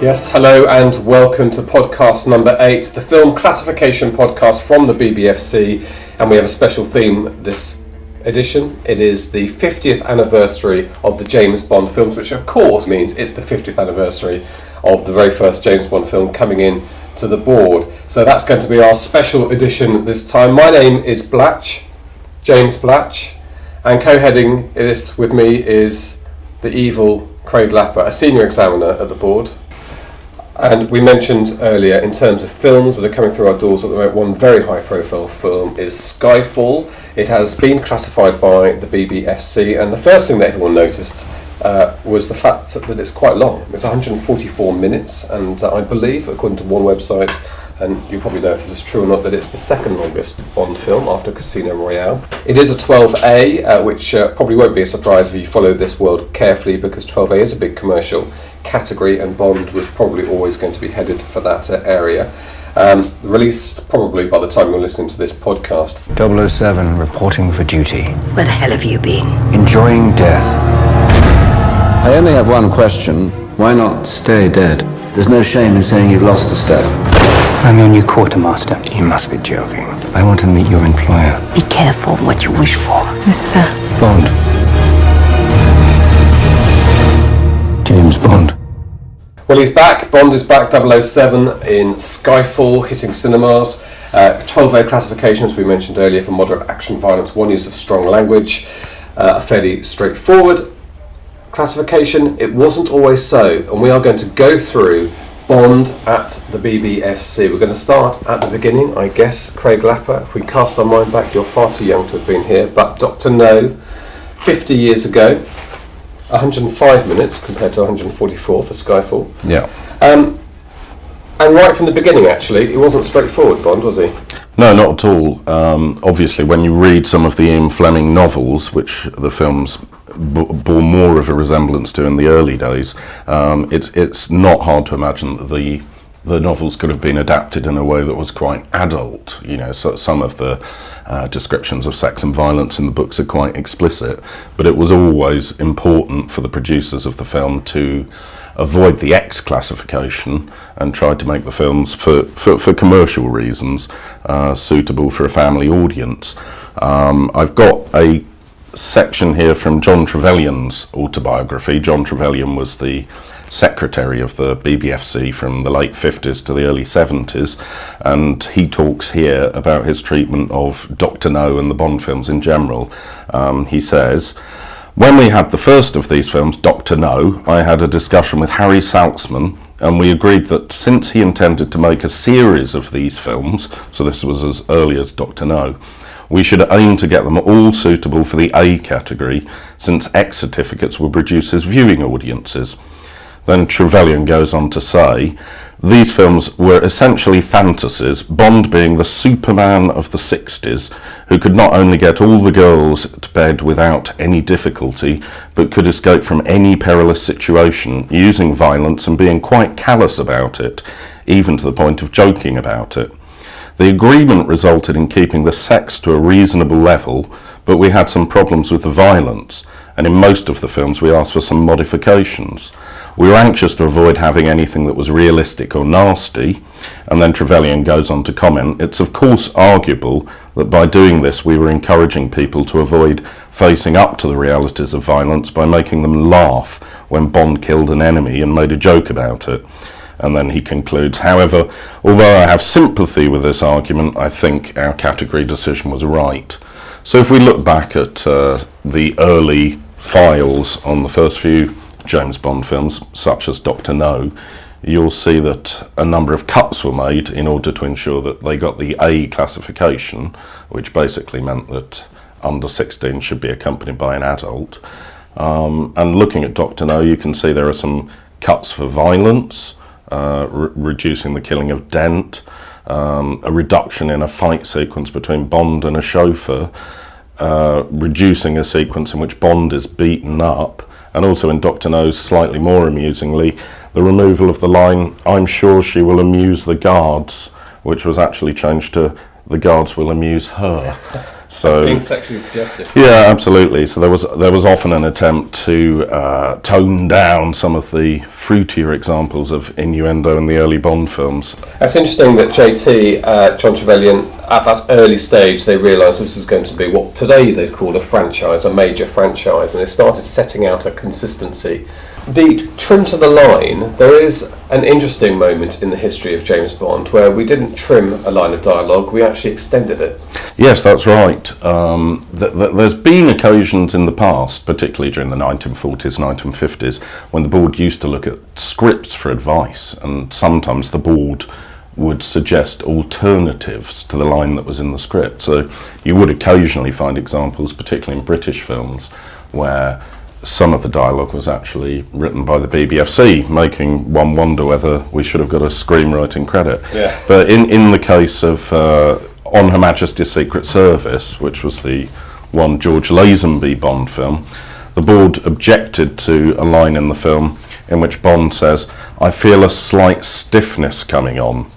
Yes, hello and welcome to podcast number 8, the film classification podcast from the BBFC, and we have a special theme this edition. It is the 50th anniversary of the James Bond films, which of course means it's the 50th anniversary of the very first James Bond film coming in to the board. So that's going to be our special edition this time. My name is Blatch, James Blatch, and co-heading this with me is the evil Craig Lapper, a senior examiner at the board. And we mentioned earlier, in terms of films that are coming through our doors at the moment, one very high-profile film is Skyfall. It has been classified by the BBFC, and the first thing that everyone noticed was the fact that it's quite long. It's 144 minutes, and I believe, according to one website, and you probably know if this is true or not, that it's the second longest Bond film after Casino Royale. It is a 12A, which probably won't be a surprise if you follow this world carefully, because 12A is a big commercial category and Bond was probably always going to be headed for that area. Released probably by the time you're listening to this podcast. 007 reporting for duty. Where the hell have you been? Enjoying death. I only have one question. Why not stay dead? There's no shame in saying you've lost a step. I'm your new quartermaster. You must be joking. I want to meet your employer. Be careful what you wish for, Mr. Bond. James Bond. Well, he's back. Bond is back. 007 in Skyfall, hitting cinemas. 12A classification, as we mentioned earlier, for moderate action violence, one use of strong language. A fairly straightforward classification. It wasn't always so, and we are going to go through Bond at the BBFC. We're going to start at the beginning, I guess. Craig Lapper, if we cast our mind back, you're far too young to have been here, but Dr. No, 50 years ago, 105 minutes compared to 144 for Skyfall. Yeah. And right from the beginning, actually, he wasn't straightforward, Bond, was he? No, not at all. Obviously, when you read some of the Ian Fleming novels, which the films bore more of a resemblance to in the early days, it's not hard to imagine that the novels could have been adapted in a way that was quite adult. You know, so some of the descriptions of sex and violence in the books are quite explicit, but it was always important for the producers of the film to avoid the X classification and try to make the films for commercial reasons suitable for a family audience. I've got a section here from John Trevelyan's autobiography. John Trevelyan was the secretary of the BBFC from the late 50s to the early 70s, and he talks here about his treatment of Dr. No and the Bond films in general. He says, "When we had the first of these films, Dr. No, I had a discussion with Harry Saltzman, and we agreed that since he intended to make a series of these films, so this was as early as Dr. No, we should aim to get them all suitable for the A category, since X certificates will produce as viewing audiences." Then Trevelyan goes on to say, "These films were essentially fantasies, Bond being the Superman of the 60s, who could not only get all the girls to bed without any difficulty, but could escape from any perilous situation, using violence and being quite callous about it, even to the point of joking about it. The agreement resulted in keeping the sex to a reasonable level, but we had some problems with the violence, and in most of the films we asked for some modifications. We were anxious to avoid having anything that was realistic or nasty." And then Trevelyan goes on to comment, "It's of course arguable that by doing this we were encouraging people to avoid facing up to the realities of violence by making them laugh when Bond killed an enemy and made a joke about it." And then he concludes, "However, although I have sympathy with this argument, I think our category decision was right." So if we look back at the early files on the first few James Bond films, such as Dr. No, you'll see that a number of cuts were made in order to ensure that they got the A classification, which basically meant that under 16 should be accompanied by an adult. And looking at Dr. No, you can see there are some cuts for violence, reducing the killing of Dent, a reduction in a fight sequence between Bond and a chauffeur, reducing a sequence in which Bond is beaten up, and also in Dr. No's, slightly more amusingly, the removal of the line, "I'm sure she will amuse the guards," which was actually changed to "the guards will amuse her." So being sexually suggestive. yeah, absolutely. So there was often an attempt to tone down some of the fruitier examples of innuendo in the early Bond films. It's interesting that John Trevelyan, at that early stage, they realised this was going to be what today they'd call a franchise, a major franchise, and they started setting out a consistency. The trim to the line, there is an interesting moment in the history of James Bond where we didn't trim a line of dialogue, we actually extended it. Yes, that's right. There's been occasions in the past, particularly during the 1940s, 1950s, when the board used to look at scripts for advice, and sometimes the board would suggest alternatives to the line that was in the script. So you would occasionally find examples, particularly in British films, where some of the dialogue was actually written by the BBFC, making one wonder whether we should have got a screenwriting credit. Yeah. But in the case of On Her Majesty's Secret Service, which was the one George Lazenby Bond film, the board objected to a line in the film in which Bond says, "I feel a slight stiffness coming on."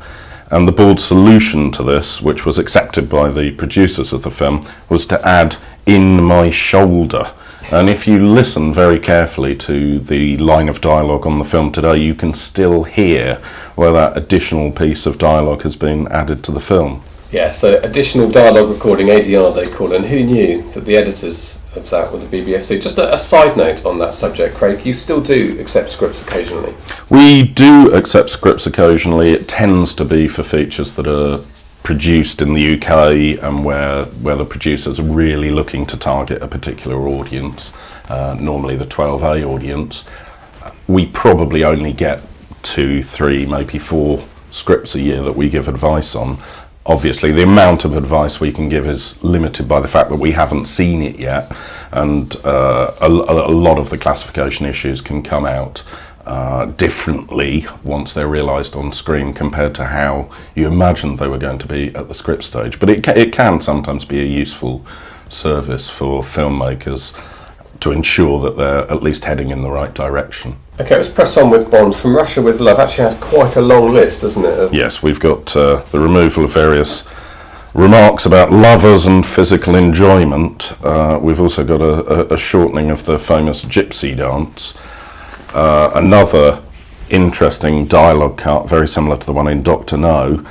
And the board's solution to this, which was accepted by the producers of the film, was to add "in my shoulder." And if you listen very carefully to the line of dialogue on the film today, you can still hear where that additional piece of dialogue has been added to the film. Yeah, so additional dialogue recording, ADR they call it, and who knew that the editors of that were the BBFC? Just a side note on that subject, Craig, you still do accept scripts occasionally? We do accept scripts occasionally. It tends to be for features that are produced in the UK and where the producers are really looking to target a particular audience, normally the 12A audience. We probably only get 2, 3, maybe 4 scripts a year that we give advice on. Obviously, the amount of advice we can give is limited by the fact that we haven't seen it yet, and a lot of the classification issues can come out differently once they're realised on screen compared to how you imagined they were going to be at the script stage. But it can sometimes be a useful service for filmmakers to ensure that they're at least heading in the right direction. Okay, let's press on with Bond. From Russia with Love actually has quite a long list, doesn't it? Yes, we've got the removal of various remarks about lovers and physical enjoyment. We've also got a shortening of the famous gypsy dance. Another interesting dialogue cut, very similar to the one in Dr. No.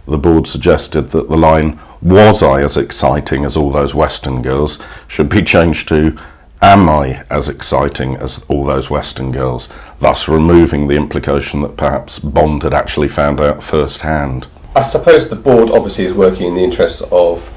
The board suggested that the line, "Was I as exciting as all those Western girls?" should be changed to, "Am I as exciting as all those Western girls?" thus removing the implication that perhaps Bond had actually found out firsthand. I suppose the board obviously is working in the interests of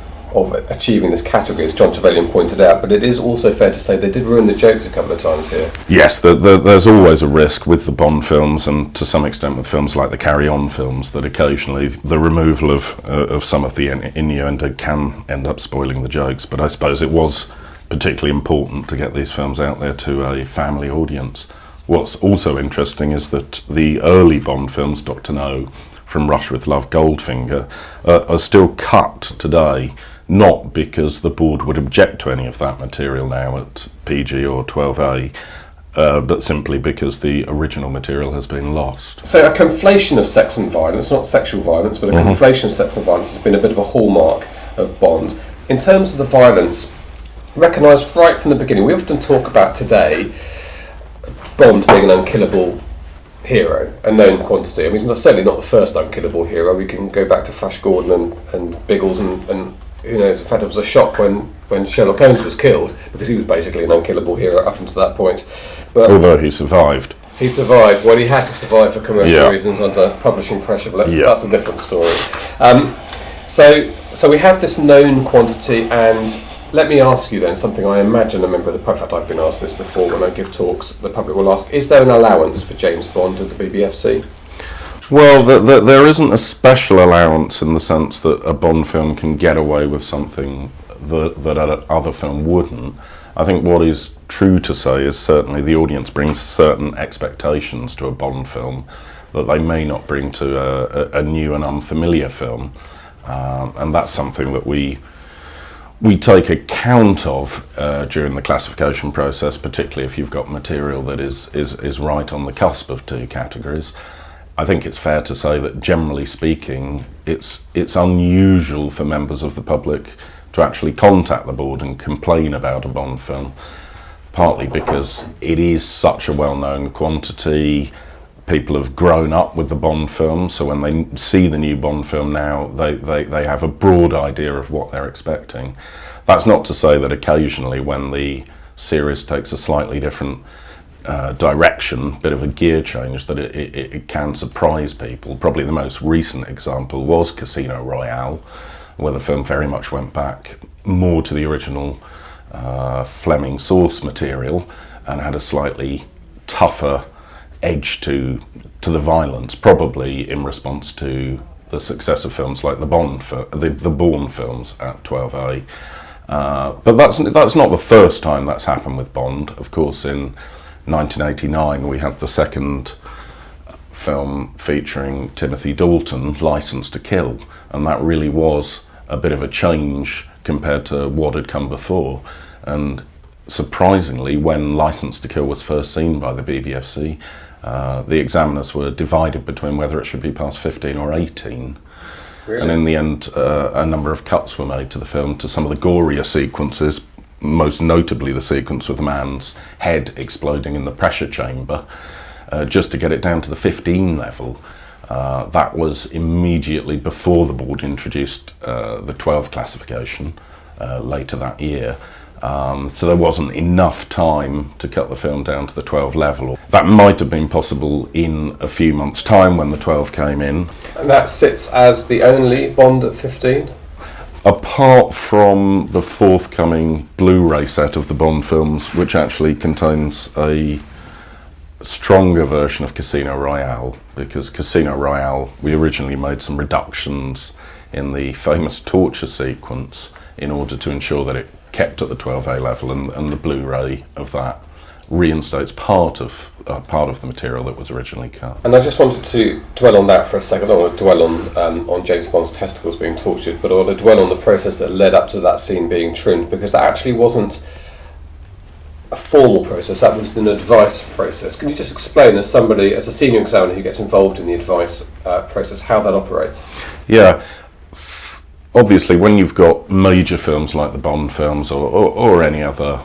achieving this category, as John Trevelyan pointed out, but it is also fair to say they did ruin the jokes a couple of times here. Yes, there's always a risk with the Bond films, and to some extent with films like the Carry On films, that occasionally the removal of some of the innuendo can end up spoiling the jokes. But I suppose it was particularly important to get these films out there to a family audience. What's also interesting is that the early Bond films, Dr. No, From Russia with Love, Goldfinger, are still cut today, not because the board would object to any of that material now at PG or 12A, but simply because the original material has been lost. So a conflation of sex and violence, not sexual violence, but a conflation of sex and violence has been a bit of a hallmark of Bond. In terms of the violence, recognised right from the beginning, we often talk about today Bond being an unkillable hero, a known quantity. I mean, he's certainly not the first unkillable hero. We can go back to Flash Gordon and Biggles and who knows. In fact, it was a shock when Sherlock Holmes was killed, because he was basically an unkillable hero up until that point. But although he survived. He survived. Well, he had to survive for commercial reasons under publishing pressure, but that's a different story. So we have this known quantity, and let me ask you then something I imagine a member of the... In fact, I've been asked this before when I give talks, the public will ask, is there an allowance for James Bond at the BBFC? Well, there isn't a special allowance in the sense that a Bond film can get away with something that another film wouldn't. I think what is true to say is certainly the audience brings certain expectations to a Bond film that they may not bring to a new and unfamiliar film, and that's something that we take account of during the classification process, particularly if you've got material that is right on the cusp of two categories. I think it's fair to say that generally speaking, it's unusual for members of the public to actually contact the board and complain about a Bond film, partly because it is such a well-known quantity. People have grown up with the Bond film, so when they see the new Bond film now, they have a broad idea of what they're expecting. That's not to say that occasionally when the series takes a slightly different direction, bit of a gear change, that it can surprise people. Probably the most recent example was Casino Royale, where the film very much went back more to the original Fleming source material and had a slightly tougher edge to the violence, probably in response to the success of films like the Bourne films at 12A. But that's not the first time that's happened with Bond. Of course, in 1989 we had the second film featuring Timothy Dalton, Licence to Kill, and that really was a bit of a change compared to what had come before. And surprisingly, when Licence to Kill was first seen by the BBFC, the examiners were divided between whether it should be past 15 or 18. Really? And in the end, a number of cuts were made to the film, to some of the gorier sequences, most notably the sequence with a man's head exploding in the pressure chamber, just to get it down to the 15 level. That was immediately before the board introduced the 12 classification later that year. So there wasn't enough time to cut the film down to the 12 level. That might have been possible in a few months' time when the 12 came in. And that sits as the only Bond at 15? Apart from the forthcoming Blu-ray set of the Bond films, which actually contains a stronger version of Casino Royale, because Casino Royale, we originally made some reductions in the famous torture sequence in order to ensure that it kept at the 12A level, and the Blu-ray of that reinstates part of the material that was originally cut. And I just wanted to dwell on that for a second. I don't want to dwell on James Bond's testicles being tortured, but I want to dwell on the process that led up to that scene being trimmed, because that actually wasn't a formal process, that was an advice process. Can you just explain, as somebody, as a senior examiner who gets involved in the advice process, how that operates? Yeah. Obviously, when you've got major films like the Bond films or any other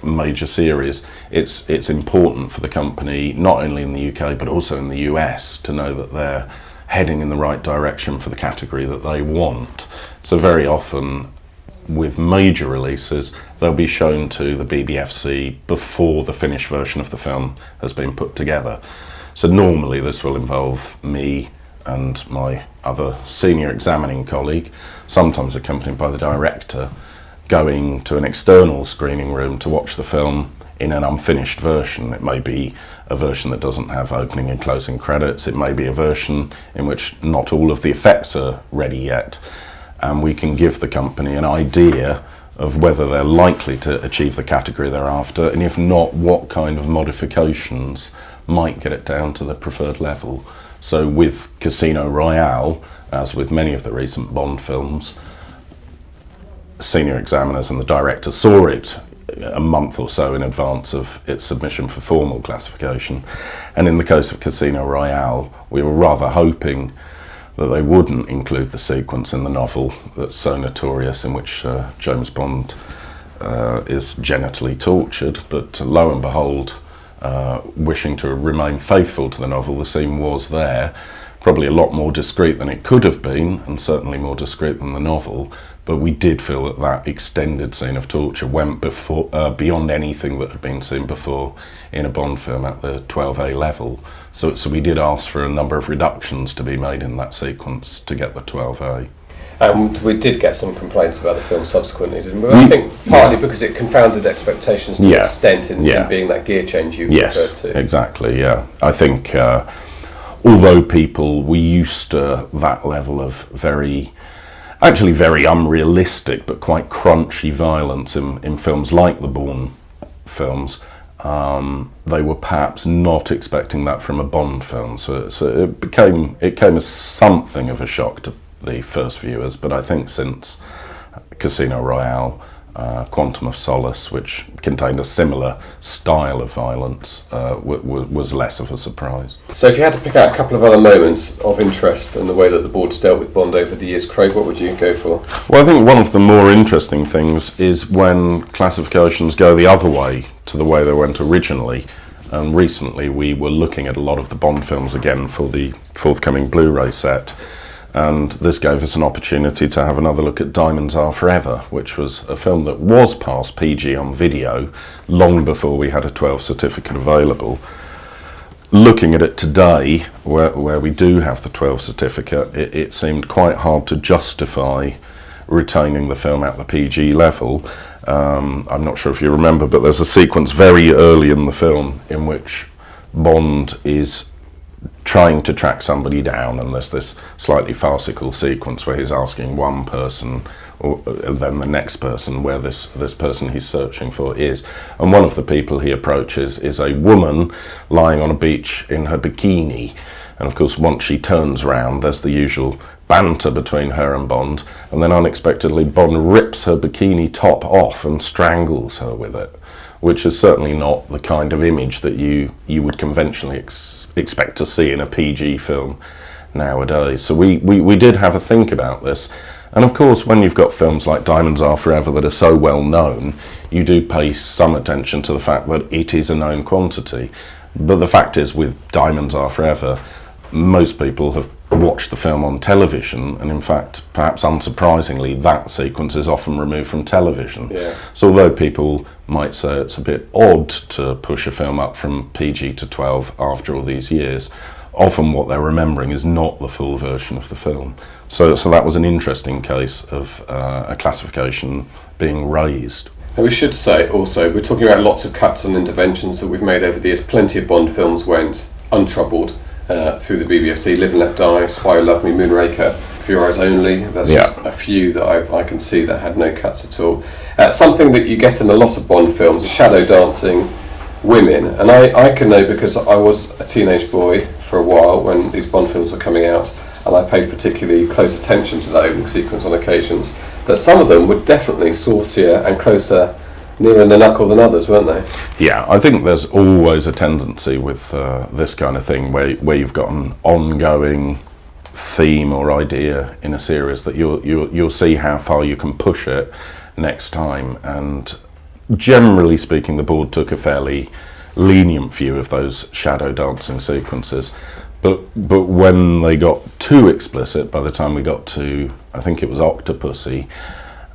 major series, it's important for the company, not only in the UK but also in the US, to know that they're heading in the right direction for the category that they want. So very often with major releases, they'll be shown to the BBFC before the finished version of the film has been put together. So normally this will involve me and my other senior examining colleague, sometimes accompanied by the director, going to an external screening room to watch the film in an unfinished version. It may be a version that doesn't have opening and closing credits. It may be a version in which not all of the effects are ready yet. And we can give the company an idea of whether they're likely to achieve the category they're after, and if not, what kind of modifications might get it down to the preferred level. So with Casino Royale, as with many of the recent Bond films, senior examiners and the director saw it a month or so in advance of its submission for formal classification. And in the case of Casino Royale, we were rather hoping that they wouldn't include the sequence in the novel that's so notorious, in which James Bond is genitally tortured, but lo and behold, wishing to remain faithful to the novel, the scene was there, probably a lot more discreet than it could have been, and certainly more discreet than the novel, but we did feel that that extended scene of torture went beyond anything that had been seen before in a Bond film at the 12A level. So we did ask for a number of reductions to be made in that sequence to get the 12A. And we did get some complaints about the film subsequently, didn't we? I think partly because it confounded expectations to an extent in being that gear change you referred to. Exactly, yeah. I think although people were used to that level of very unrealistic but quite crunchy violence in films like the Bourne films, they were perhaps not expecting that from a Bond film. So it came as something of a shock to the first viewers, but I think since Casino Royale, Quantum of Solace, which contained a similar style of violence, was less of a surprise. So if you had to pick out a couple of other moments of interest in the way that the board's dealt with Bond over the years, Craig, what would you go for? Well, I think one of the more interesting things is when classifications go the other way to the way they went originally. And recently we were looking at a lot of the Bond films again for the forthcoming Blu-ray set. And this gave us an opportunity to have another look at Diamonds Are Forever, which was a film that was past PG on video long before we had a 12 certificate available. Looking at it today, where we do have the 12 certificate, it seemed quite hard to justify retaining the film at the PG level. I'm not sure if you remember, but there's a sequence very early in the film in which Bond is trying to track somebody down, and there's this slightly farcical sequence where he's asking one person or then the next person where this person he's searching for is, and one of the people he approaches is a woman lying on a beach in her bikini, and of course once she turns round there's the usual banter between her and Bond, and then unexpectedly Bond rips her bikini top off and strangles her with it, which is certainly not the kind of image that you would conventionally expect to see in a PG film nowadays. So we did have a think about this, and of course when you've got films like Diamonds Are Forever that are so well known, you do pay some attention to the fact that it is a known quantity. But the fact is, with Diamonds Are Forever, most people have watched the film on television, and in fact, perhaps unsurprisingly, that sequence is often removed from television. Yeah. So although people might say it's a bit odd to push a film up from PG to 12 after all these years, often what they're remembering is not the full version of the film. So that was an interesting case of a classification being raised. And we should say also, we're talking about lots of cuts and interventions that we've made over the years. Plenty of Bond films went untroubled through the BBFC. Live and Let Die, Spy Who Loved Me, Moonraker, For Your Eyes Only. There's just a few that I can see that had no cuts at all. Something that you get in a lot of Bond films is shadow dancing women. And I can know, because I was a teenage boy for a while when these Bond films were coming out, and I paid particularly close attention to the opening sequence on occasions, that some of them were definitely saucier and closer, nearer in the knuckle than others, weren't they? Yeah, I think there's always a tendency with this kind of thing where you've got an ongoing theme or idea in a series that you'll see how far you can push it next time. And generally speaking, the board took a fairly lenient view of those shadow dancing sequences. But when they got too explicit, by the time we got to, I think it was Octopussy,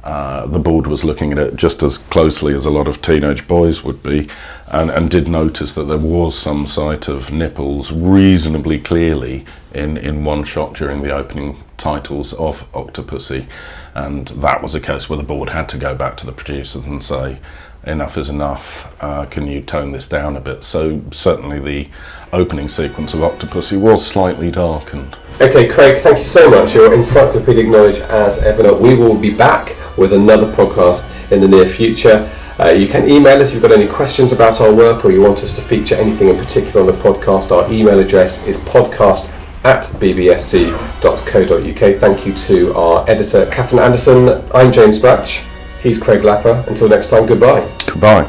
the board was looking at it just as closely as a lot of teenage boys would be, and did notice that there was some sight of nipples reasonably clearly in one shot during the opening titles of Octopussy, and that was a case where the board had to go back to the producers and say, enough is enough, can you tone this down a bit? So certainly the opening sequence of Octopussy was slightly darkened. Okay, Craig, thank you so much. Your encyclopedic knowledge as ever. We will be back with another podcast in the near future. You can email us if you've got any questions about our work, or you want us to feature anything in particular on the podcast. Our email address is podcast@bbfc.co.uk. Thank you to our editor, Catherine Anderson. I'm James Bratch. He's Craig Lapper. Until next time, goodbye. Goodbye.